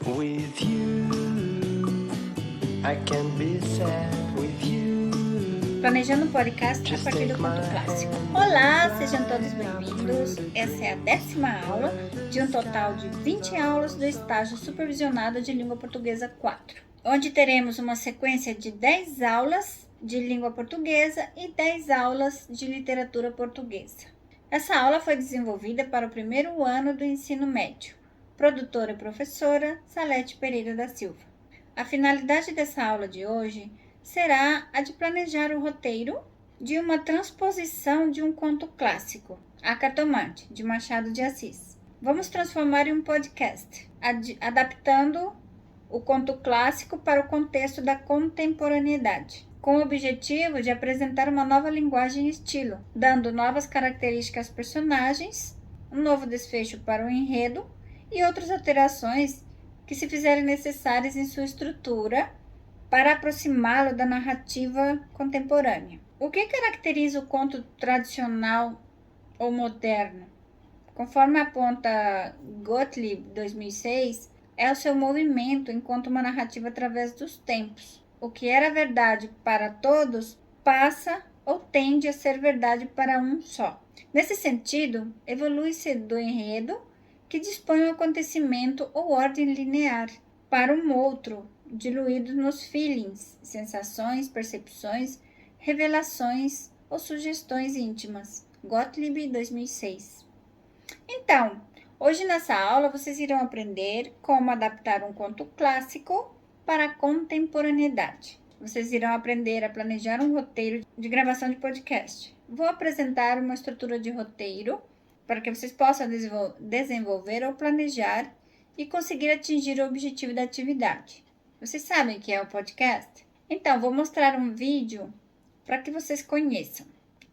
With you, I can be sad with you. Planejando um podcast a partir do conto clássico. Olá, sejam todos bem-vindos. Essa é a 10ª aula de um total de 20 aulas do estágio supervisionado de língua portuguesa 4, onde teremos uma sequência de 10 aulas de língua portuguesa e 10 aulas de literatura portuguesa. Essa aula foi desenvolvida para o primeiro ano do ensino médio. Produtora e professora Salete Pereira da Silva. A finalidade dessa aula de hoje será a de planejar o roteiro de uma transposição de um conto clássico, A Cartomante, de Machado de Assis. Vamos transformar em um podcast, adaptando o conto clássico para o contexto da contemporaneidade, com o objetivo de apresentar uma nova linguagem e estilo, dando novas características aos personagens, um novo desfecho para o enredo e outras alterações que se fizerem necessárias em sua estrutura para aproximá-lo da narrativa contemporânea. O que caracteriza o conto tradicional ou moderno? Conforme aponta Gottlieb, 2006, é o seu movimento enquanto uma narrativa através dos tempos. O que era verdade para todos passa ou tende a ser verdade para um só. Nesse sentido, evolui-se do enredo, que dispõe um acontecimento ou ordem linear, para um outro, diluído nos feelings, sensações, percepções, revelações ou sugestões íntimas. Gottlieb, 2006. Então, hoje nessa aula vocês irão aprender como adaptar um conto clássico para a contemporaneidade. Vocês irão aprender a planejar um roteiro de gravação de podcast. Vou apresentar uma estrutura de roteiro para que vocês possam desenvolver ou planejar e conseguir atingir o objetivo da atividade. Vocês sabem o que é o podcast? Então, vou mostrar um vídeo para que vocês conheçam.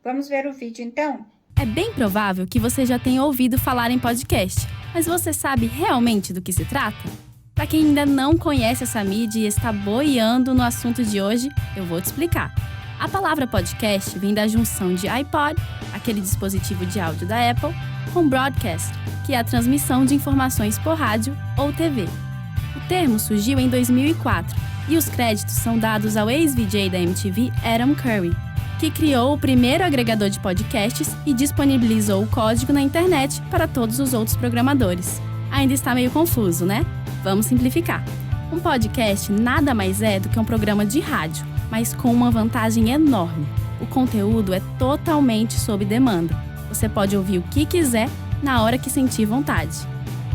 Vamos ver o vídeo, então? É bem provável que você já tenha ouvido falar em podcast, mas você sabe realmente do que se trata? Para quem ainda não conhece essa mídia e está boiando no assunto de hoje, eu vou te explicar. A palavra podcast vem da junção de iPod, aquele dispositivo de áudio da Apple, com broadcast, que é a transmissão de informações por rádio ou TV. O termo surgiu em 2004 e os créditos são dados ao ex-VJ da MTV, Adam Curry, que criou o primeiro agregador de podcasts e disponibilizou o código na internet para todos os outros programadores. Ainda está meio confuso, né? Vamos simplificar. Um podcast nada mais é do que um programa de rádio, mas com uma vantagem enorme. O conteúdo é totalmente sob demanda. Você pode ouvir o que quiser na hora que sentir vontade.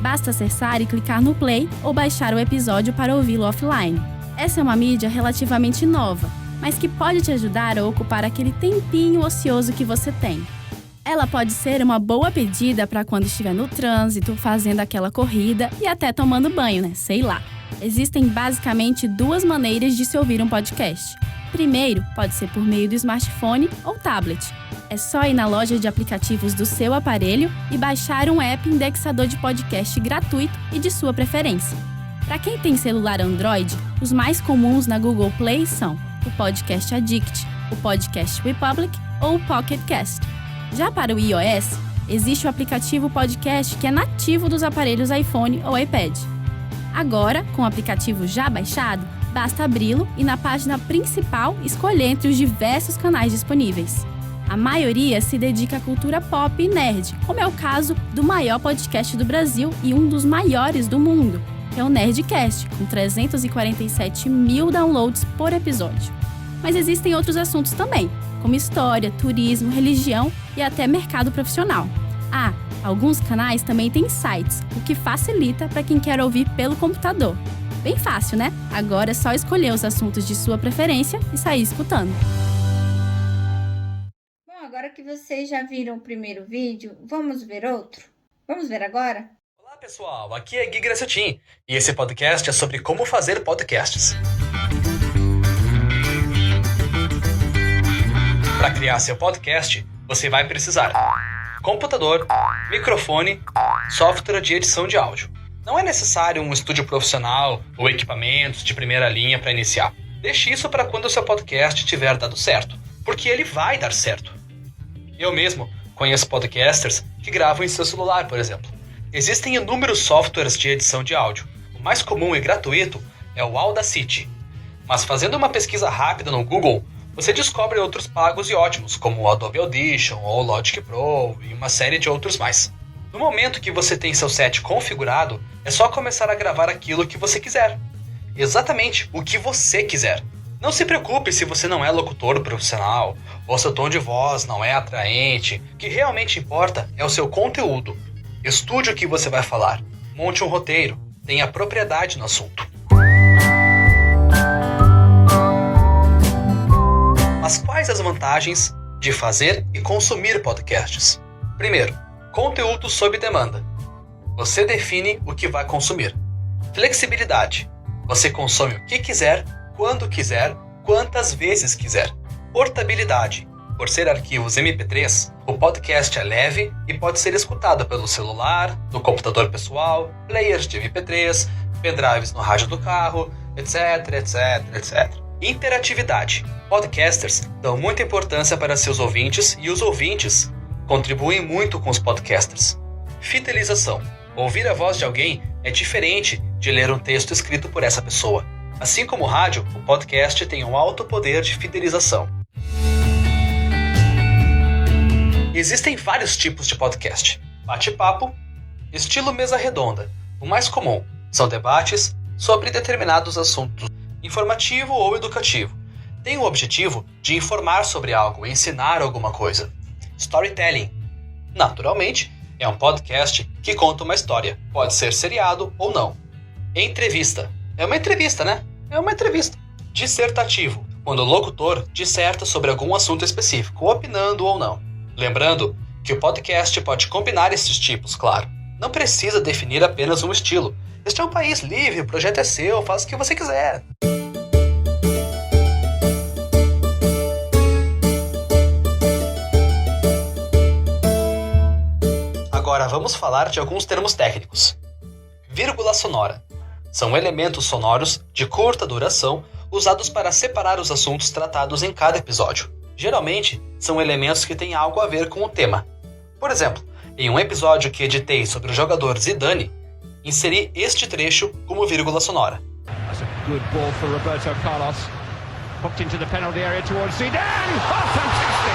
Basta acessar e clicar no play ou baixar o episódio para ouvi-lo offline. Essa é uma mídia relativamente nova, mas que pode te ajudar a ocupar aquele tempinho ocioso que você tem. Ela pode ser uma boa pedida para quando estiver no trânsito, fazendo aquela corrida e até tomando banho, né? Sei lá. Existem basicamente 2 maneiras de se ouvir um podcast. Primeiro, pode ser por meio do smartphone ou tablet. É só ir na loja de aplicativos do seu aparelho e baixar um app indexador de podcast gratuito e de sua preferência. Para quem tem celular Android, os mais comuns na Google Play são o Podcast Addict, o Podcast Republic ou o Pocket Cast. Já para o iOS, existe o aplicativo Podcast que é nativo dos aparelhos iPhone ou iPad. Agora, com o aplicativo já baixado, basta abri-lo e na página principal escolher entre os diversos canais disponíveis. A maioria se dedica à cultura pop e nerd, como é o caso do maior podcast do Brasil e um dos maiores do mundo, que é o Nerdcast, com 347 mil downloads por episódio. Mas existem outros assuntos também, como história, turismo, religião e até mercado profissional. Alguns canais também têm sites, o que facilita para quem quer ouvir pelo computador. Bem fácil, né? Agora é só escolher os assuntos de sua preferência e sair escutando. Bom, agora que vocês já viram o primeiro vídeo, vamos ver outro? Vamos ver agora? Olá pessoal, aqui é Gui Graciotin e esse podcast é sobre como fazer podcasts. Para criar seu podcast, você vai precisar computador, microfone, software de edição de áudio. Não é necessário um estúdio profissional ou equipamentos de primeira linha para iniciar. Deixe isso para quando o seu podcast tiver dado certo, porque ele vai dar certo. Eu mesmo conheço podcasters que gravam em seu celular, por exemplo. Existem inúmeros softwares de edição de áudio. O mais comum e gratuito é o Audacity. Mas fazendo uma pesquisa rápida no Google, você descobre outros pagos e ótimos, como o Adobe Audition ou o Logic Pro e uma série de outros mais. No momento que você tem seu set configurado, é só começar a gravar aquilo que você quiser. Exatamente o que você quiser. Não se preocupe se você não é locutor profissional ou seu tom de voz não é atraente. O que realmente importa é o seu conteúdo. Estude o que você vai falar. Monte um roteiro. Tenha propriedade no assunto. Mas quais as vantagens de fazer e consumir podcasts? Primeiro, conteúdo sob demanda. Você define o que vai consumir. Flexibilidade. Você consome o que quiser, quando quiser, quantas vezes quiser. Portabilidade. Por ser arquivos MP3, o podcast é leve e pode ser escutado pelo celular, no computador pessoal, players de MP3, pendrives no rádio do carro, etc, etc, etc. Interatividade. Podcasters dão muita importância para seus ouvintes e os ouvintes contribuem muito com os podcasters. Fidelização. Ouvir a voz de alguém é diferente de ler um texto escrito por essa pessoa. Assim como o rádio, o podcast tem um alto poder de fidelização. Existem vários tipos de podcast. Bate-papo, estilo mesa redonda. O mais comum são debates sobre determinados assuntos, informativo ou educativo. Tem o objetivo de informar sobre algo, ensinar alguma coisa. Storytelling. Naturalmente, é um podcast que conta uma história. Pode ser seriado ou não. Entrevista. É uma entrevista, né? É uma entrevista. Dissertativo. Quando o locutor disserta sobre algum assunto específico, opinando ou não. Lembrando que o podcast pode combinar esses tipos, claro. Não precisa definir apenas um estilo. Este é um país livre, o projeto é seu, faz o que você quiser. Agora vamos falar de alguns termos técnicos. Vírgula sonora. São elementos sonoros de curta duração usados para separar os assuntos tratados em cada episódio. Geralmente, são elementos que têm algo a ver com o tema. Por exemplo, em um episódio que editei sobre o jogador Zidane, inseri este trecho como vírgula sonora. That's a good ball for Roberto Carlos. Hooked into the penalty area towards Zidane. Oh, fantastic!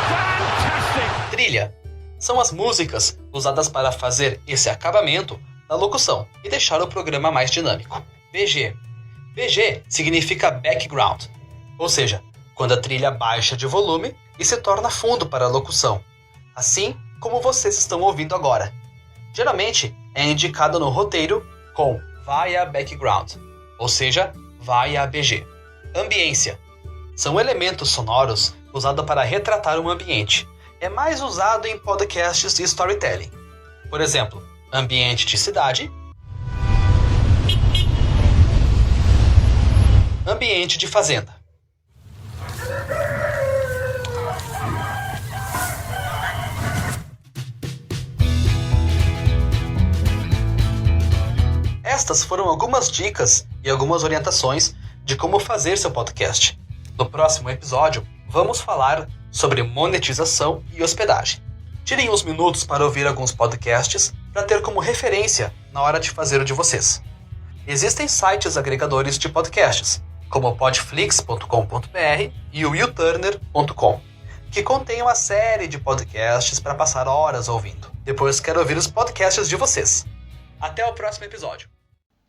Fantastic! Trilha. São as músicas usadas para fazer esse acabamento na locução e deixar o programa mais dinâmico. BG. BG significa background, ou seja, quando a trilha baixa de volume e se torna fundo para a locução, assim como vocês estão ouvindo agora. Geralmente é indicado no roteiro com vai a background, ou seja, vai a BG. Ambiência. São elementos sonoros usados para retratar um ambiente. É mais usado em podcasts de storytelling. Por exemplo, ambiente de cidade, ambiente de fazenda. Estas foram algumas dicas e algumas orientações de como fazer seu podcast. No próximo episódio, vamos falar sobre monetização e hospedagem. Tirem uns minutos para ouvir alguns podcasts para ter como referência na hora de fazer o de vocês. Existem sites agregadores de podcasts, como o podflix.com.br e o youturner.com, que contêm uma série de podcasts para passar horas ouvindo. Depois quero ouvir os podcasts de vocês. Até o próximo episódio.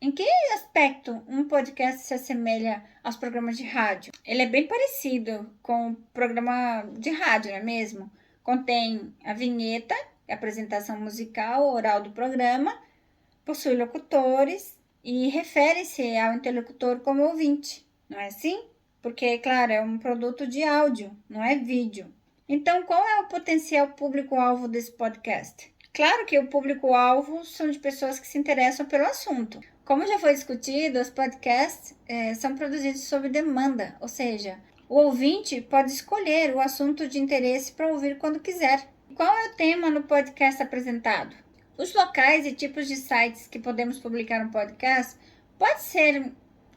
Em que aspecto um podcast se assemelha aos programas de rádio? Ele é bem parecido com o programa de rádio, não é mesmo? Contém a vinheta, a apresentação musical oral do programa, possui locutores e refere-se ao interlocutor como ouvinte, não é assim? Porque, claro, é um produto de áudio, não é vídeo. Então, qual é o potencial público-alvo desse podcast? Claro que o público-alvo são de pessoas que se interessam pelo assunto. Como já foi discutido, os podcasts são produzidos sob demanda, ou seja, o ouvinte pode escolher o assunto de interesse para ouvir quando quiser. Qual é o tema no podcast apresentado? Os locais e tipos de sites que podemos publicar um podcast pode ser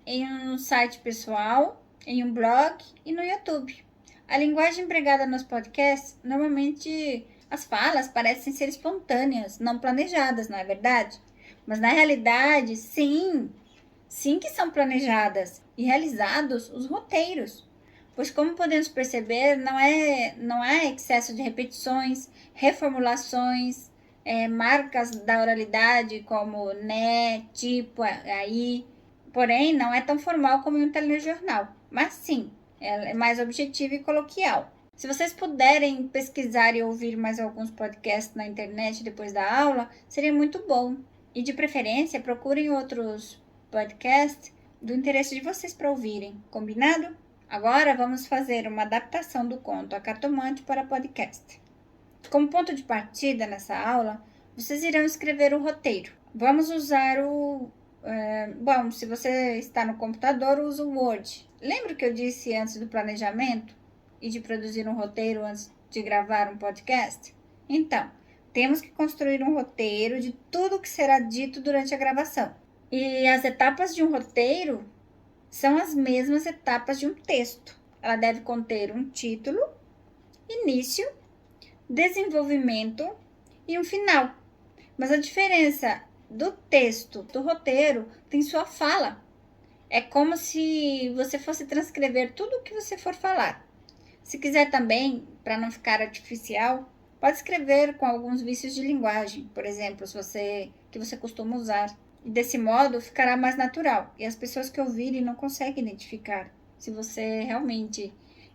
em um site pessoal, em um blog e no YouTube. A linguagem empregada nos podcasts, normalmente as falas parecem ser espontâneas, não planejadas, não é verdade? Mas na realidade, sim que são planejadas e realizados os roteiros. Pois como podemos perceber, não há excesso de repetições, reformulações, marcas da oralidade como né, tipo, aí. Porém, não é tão formal como em um telejornal, mas sim, é mais objetivo e coloquial. Se vocês puderem pesquisar e ouvir mais alguns podcasts na internet depois da aula, seria muito bom. E de preferência, procurem outros podcasts do interesse de vocês para ouvirem, combinado? Agora vamos fazer uma adaptação do conto A Cartomante para podcast. Como ponto de partida nessa aula, vocês irão escrever o roteiro. Vamos usar bom, se você está no computador, use o Word. Lembra que eu disse antes do planejamento e de produzir um roteiro antes de gravar um podcast? Então, temos que construir um roteiro de tudo que será dito durante a gravação. E as etapas de um roteiro são as mesmas etapas de um texto. Ela deve conter um título, início, desenvolvimento e um final. Mas a diferença do texto, do roteiro, tem sua fala. É como se você fosse transcrever tudo o que você for falar. Se quiser também, para não ficar artificial, pode escrever com alguns vícios de linguagem, por exemplo, que você costuma usar. E desse modo ficará mais natural e as pessoas que ouvirem não conseguem identificar se você realmente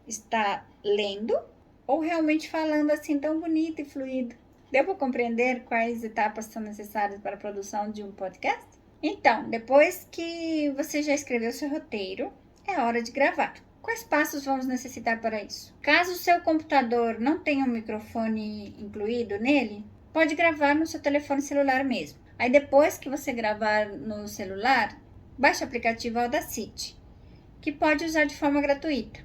está lendo ou realmente falando assim tão bonito e fluido. Deu para compreender quais etapas são necessárias para a produção de um podcast? Então, depois que você já escreveu seu roteiro, é hora de gravar. Quais passos vamos necessitar para isso? Caso o seu computador não tenha um microfone incluído nele, pode gravar no seu telefone celular mesmo. Aí depois que você gravar no celular, baixe o aplicativo Audacity, que pode usar de forma gratuita.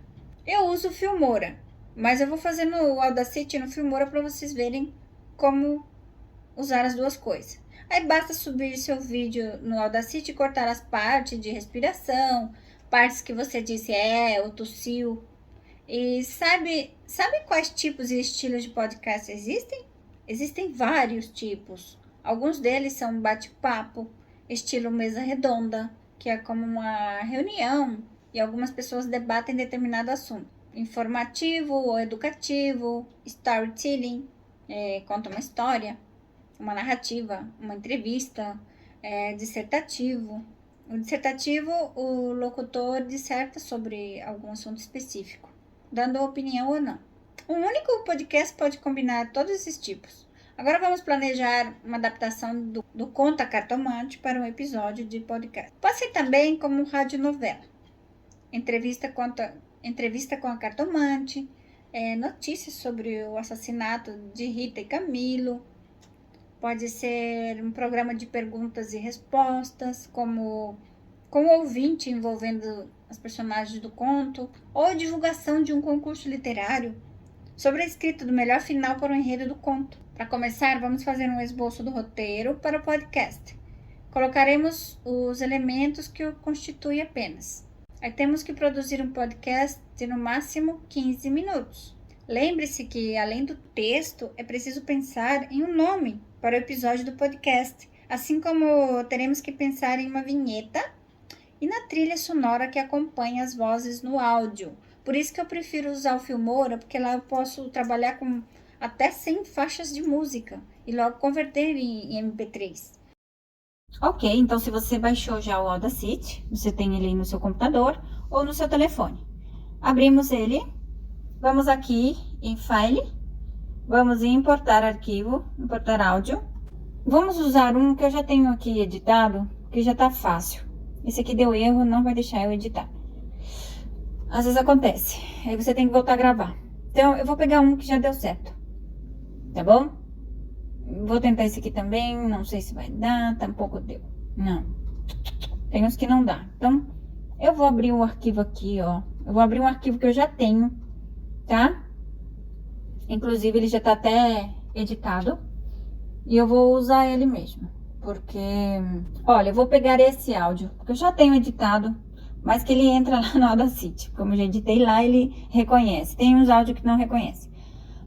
Eu uso o Filmora, mas eu vou fazer no Audacity e no Filmora para vocês verem como usar as duas coisas. Aí basta subir seu vídeo no Audacity e cortar as partes de respiração, partes que você disse ou tossiu. E sabe quais tipos e estilos de podcast existem? Existem vários tipos. Alguns deles são bate-papo, estilo mesa redonda, que é como uma reunião e algumas pessoas debatem determinado assunto. Informativo ou educativo, storytelling, conta uma história, uma narrativa, uma entrevista, dissertativo. O dissertativo, o locutor disserta sobre algum assunto específico, dando opinião ou não. Um único podcast pode combinar todos esses tipos. Agora vamos planejar uma adaptação do conto A Cartomante para um episódio de podcast. Pode ser também como radionovela. Entrevista com a cartomante, notícias sobre o assassinato de Rita e Camilo. Pode ser um programa de perguntas e respostas, como com o ouvinte envolvendo as personagens do conto, ou divulgação de um concurso literário sobre a escrita do melhor final para o enredo do conto. Para começar, vamos fazer um esboço do roteiro para o podcast. Colocaremos os elementos que o constituem apenas. Aí temos que produzir um podcast de no máximo 15 minutos. Lembre-se que, além do texto, é preciso pensar em um nome para o episódio do podcast, assim como teremos que pensar em uma vinheta e na trilha sonora que acompanha as vozes no áudio. Por isso que eu prefiro usar o Filmora, porque lá eu posso trabalhar com até 100 faixas de música e logo converter em MP3. Ok, então se você baixou já o Audacity, você tem ele no seu computador ou no seu telefone. Abrimos ele, vamos aqui em File, vamos em importar arquivo, importar áudio. Vamos usar um que eu já tenho aqui editado, que já tá fácil. Esse aqui deu erro, não vai deixar eu editar. Às vezes acontece, aí você tem que voltar a gravar. Então eu vou pegar um que já deu certo, tá bom? Vou tentar esse aqui também, não sei se vai dar, tampouco deu. Não, tem uns que não dá. Então eu vou abrir um arquivo aqui, ó. Eu vou abrir um arquivo que eu já tenho, tá? Inclusive ele já tá até editado. E eu vou usar ele mesmo, porque, olha, eu vou pegar esse áudio, porque eu já tenho editado, mas que ele entra lá no Audacity. Como eu já editei lá, ele reconhece. Tem uns áudios que não reconhece.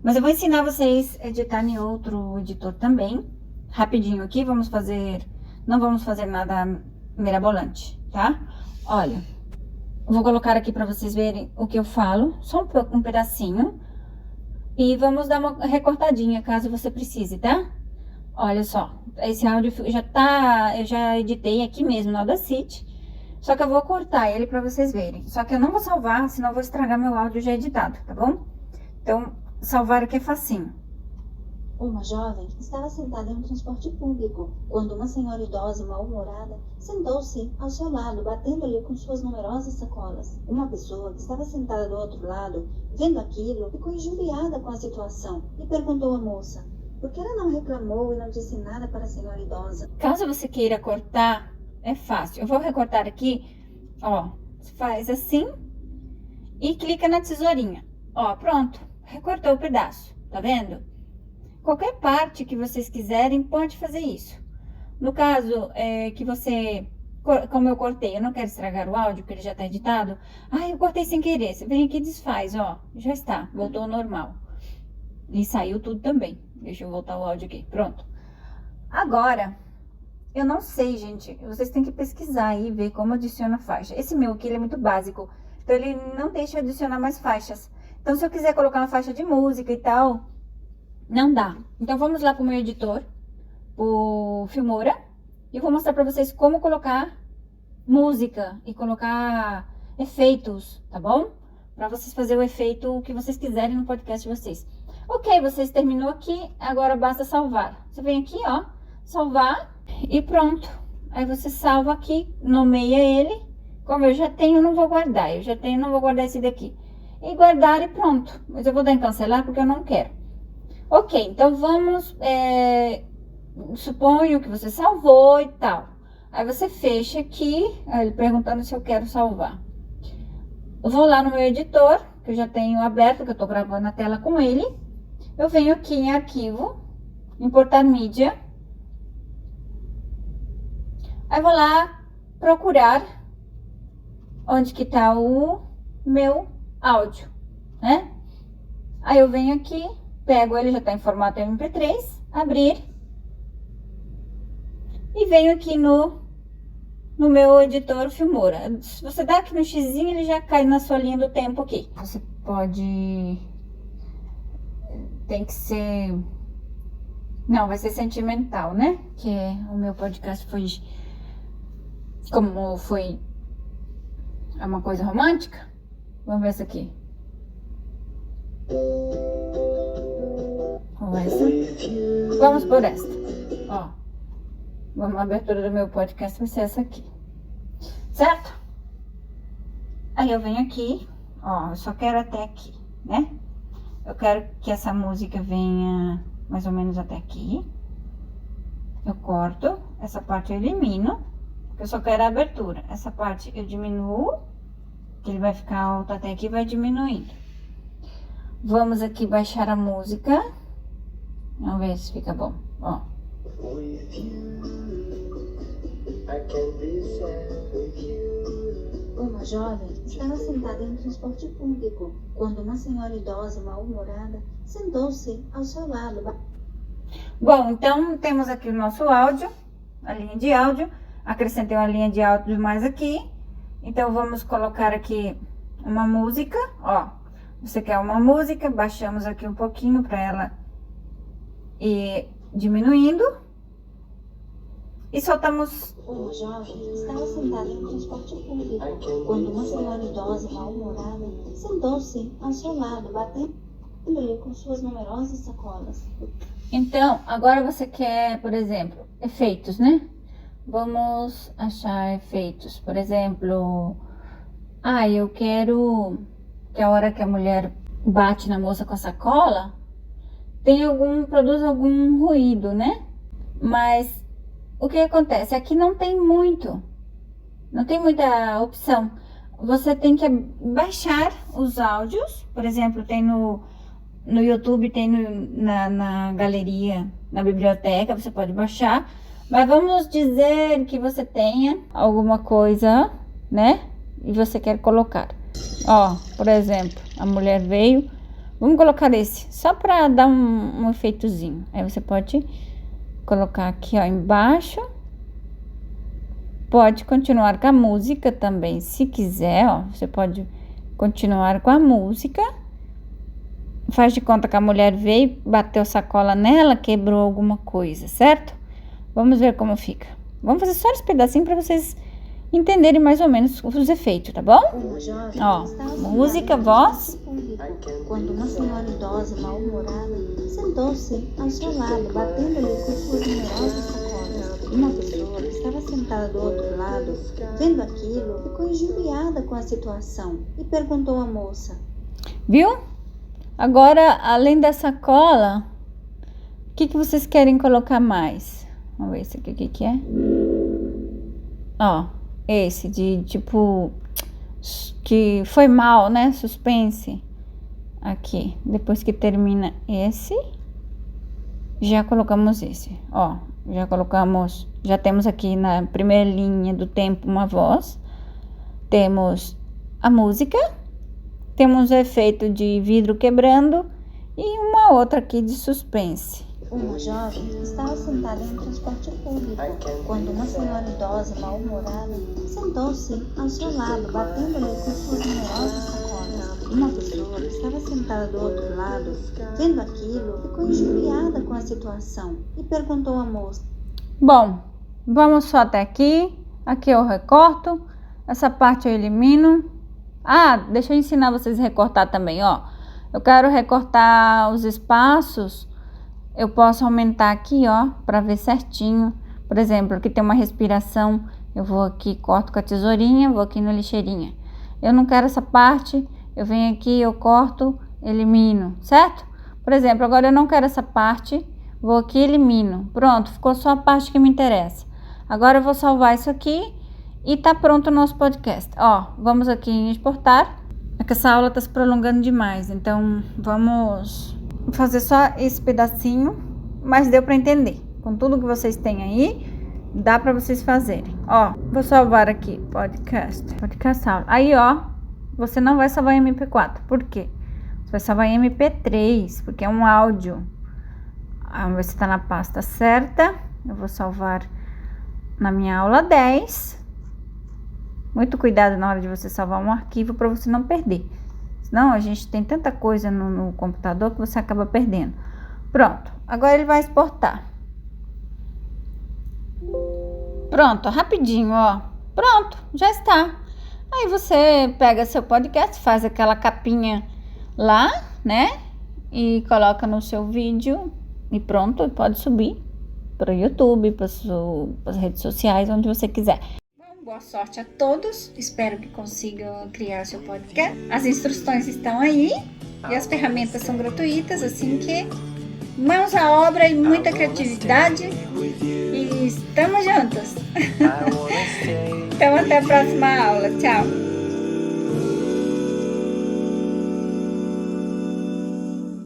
Mas eu vou ensinar vocês a editar em outro editor também. Rapidinho aqui, vamos fazer Não vamos fazer nada mirabolante, tá? Olha, vou colocar aqui para vocês verem o que eu falo, só um pedacinho. E vamos dar uma recortadinha, caso você precise, tá? Olha só, esse áudio eu já editei aqui mesmo no Audacity. Só que eu vou cortar ele para vocês verem. Só que eu não vou salvar, senão eu vou estragar meu áudio já editado, tá bom? Então, salvar aqui é facinho. Uma jovem estava sentada em um transporte público, quando uma senhora idosa e mal-humorada sentou-se ao seu lado, batendo-lhe com suas numerosas sacolas. Uma pessoa que estava sentada do outro lado, vendo aquilo, ficou injuriada com a situação e perguntou à moça por que ela não reclamou e não disse nada para a senhora idosa. Caso você queira cortar, é fácil. Eu vou recortar aqui, ó, faz assim e clica na tesourinha. Ó, pronto, recortou o pedaço, tá vendo? Qualquer parte que vocês quiserem, pode fazer isso. No caso, que você, como eu cortei, eu não quero estragar o áudio, porque ele já está editado. Ah, eu cortei sem querer. Você vem aqui e desfaz, ó. Já está, voltou ao normal. E saiu tudo também. Deixa eu voltar o áudio aqui, pronto. Agora, eu não sei, gente. Vocês têm que pesquisar aí e ver como adiciona faixa. Esse meu aqui, ele é muito básico. Então, ele não deixa eu adicionar mais faixas. Então, se eu quiser colocar uma faixa de música e tal... Não dá. Então, vamos lá pro meu editor, o Filmora, e vou mostrar pra vocês como colocar música e colocar efeitos, tá bom? Pra vocês fazerem o efeito que vocês quiserem no podcast de vocês. Ok, vocês terminou aqui, agora basta salvar. Você vem aqui, ó, salvar e pronto. Aí você salva aqui, nomeia ele. Como eu já tenho, não vou guardar. Eu já tenho, não vou guardar esse daqui. E guardar e pronto. Mas eu vou dar em cancelar porque eu não quero. Ok, então vamos, suponho que você salvou e tal. Aí você fecha aqui, ele perguntando se eu quero salvar. Eu vou lá no meu editor, que eu já tenho aberto, que eu tô gravando a tela com ele. Eu venho aqui em arquivo, importar mídia. Aí vou lá procurar onde que tá o meu áudio, né? Aí eu venho aqui... Pego ele, já está em formato MP3, abrir. E venho aqui no meu editor Filmora. Se você dá aqui no xizinho, ele já cai na sua linha do tempo aqui. Você pode... Tem que ser... Não, vai ser sentimental, né? Que o meu podcast foi... Como foi... É uma coisa romântica. Vamos ver essa aqui. Ou essa. Vamos por esta. Ó. A abertura do meu podcast vai ser essa aqui. Certo? Aí eu venho aqui. Ó, eu só quero até aqui, né? Eu quero que essa música venha mais ou menos até aqui. Eu corto. Essa parte eu elimino. Porque eu só quero a abertura. Essa parte eu diminuo. Que ele vai ficar alto até aqui e vai diminuindo. Vamos aqui baixar a música. Vamos ver se fica bom. Ó. With you, I can be sad with you. Uma jovem estava sentada em um transporte público, quando uma senhora idosa e mal-humorada sentou-se ao seu lado. Bom, então temos aqui o nosso áudio, a linha de áudio. Acrescentei uma linha de áudio mais aqui. Então vamos colocar aqui uma música, ó. Você quer uma música, baixamos aqui um pouquinho para ela ir diminuindo. E soltamos. Uma jovem estava sentada em um transporte público, quando uma senhora idosa e mal-humorada sentou-se ao seu lado, batendo-lhe com suas numerosas sacolas. Então, agora você quer, por exemplo, efeitos, né? Vamos achar efeitos. Por exemplo, eu quero que a hora que a mulher bate na moça com a sacola, produz algum ruído, né? Mas o que acontece? Aqui não tem muita opção. Você tem que baixar os áudios. Por exemplo, tem no YouTube, tem na galeria, na biblioteca, você pode baixar. Mas vamos dizer que você tenha alguma coisa, né? E você quer colocar. Ó, por exemplo, a mulher veio. Vamos colocar esse, só para dar um efeitozinho. Aí você pode colocar aqui, ó, embaixo. pode continuar com a música também, se quiser, ó. Você pode continuar com a música. Faz de conta que a mulher veio, bateu sacola nela, quebrou alguma coisa, certo? Vamos ver como fica. Vamos fazer só esse pedacinho para vocês entenderem mais ou menos os efeitos, tá bom? Uma jovem Ó, estava música, sentada voz. em um transporte público, quando uma senhora idosa e mal-humorada sentou-se ao seu lado, batendo-lhe com suas numerosas sacolas. Uma pessoa que estava sentada do outro lado, vendo aquilo, ficou injuriada com a situação e perguntou à moça: Viu? Agora, além da sacola, o que vocês querem colocar mais? Vamos ver esse aqui, o que é? Ó, esse de tipo, que foi mal, né? Suspense. Aqui, depois que termina esse, já colocamos esse. Ó, já temos aqui na primeira linha do tempo uma voz. Temos a música. Temos o efeito de vidro quebrando e uma outra aqui de suspense. Uma jovem estava sentada em um transporte público, quando uma senhora idosa e mal-humorada sentou-se ao seu lado, batendo-lhe com suas numerosas sacolas. Uma pessoa que estava sentada do outro lado, vendo aquilo, ficou injuriada com a situação e perguntou à moça: Bom, vamos só até aqui. Aqui eu recorto, essa parte eu elimino. Ah, deixa eu ensinar vocês a recortar também, ó. Eu quero recortar os espaços. Eu posso aumentar aqui, ó, para ver certinho. Por exemplo, aqui tem uma respiração. Eu vou aqui, corto com a tesourinha, vou aqui no lixeirinha. Eu não quero essa parte. Eu venho aqui, eu corto, elimino, certo? Por exemplo, agora eu não quero essa parte. Vou aqui e elimino. Pronto, ficou só a parte que me interessa. Agora eu vou salvar isso aqui. E tá pronto o nosso podcast. Ó, vamos aqui em exportar. É que essa aula tá se prolongando demais. Então, vamos fazer só esse pedacinho. Mas deu pra entender. Com tudo que vocês têm aí, dá pra vocês fazerem. Ó, vou salvar aqui. Podcast aula. Aí, ó, você não vai salvar em MP4. Por quê? Você vai salvar em MP3. Porque é um áudio. Vamos ver se tá na pasta certa. Eu vou salvar na minha aula 10. Muito cuidado na hora de você salvar um arquivo para você não perder. Senão a gente tem tanta coisa no computador que você acaba perdendo. Pronto, agora ele vai exportar. Pronto, rapidinho, ó. Pronto, já está. Aí você pega seu podcast, faz aquela capinha lá, né? E coloca no seu vídeo e pronto, pode subir para o YouTube, para as redes sociais, onde você quiser. Boa sorte a todos, espero que consigam criar seu podcast. As instruções estão aí e as ferramentas são gratuitas, assim que mãos à obra e muita criatividade e estamos juntos. Então até a próxima aula, tchau!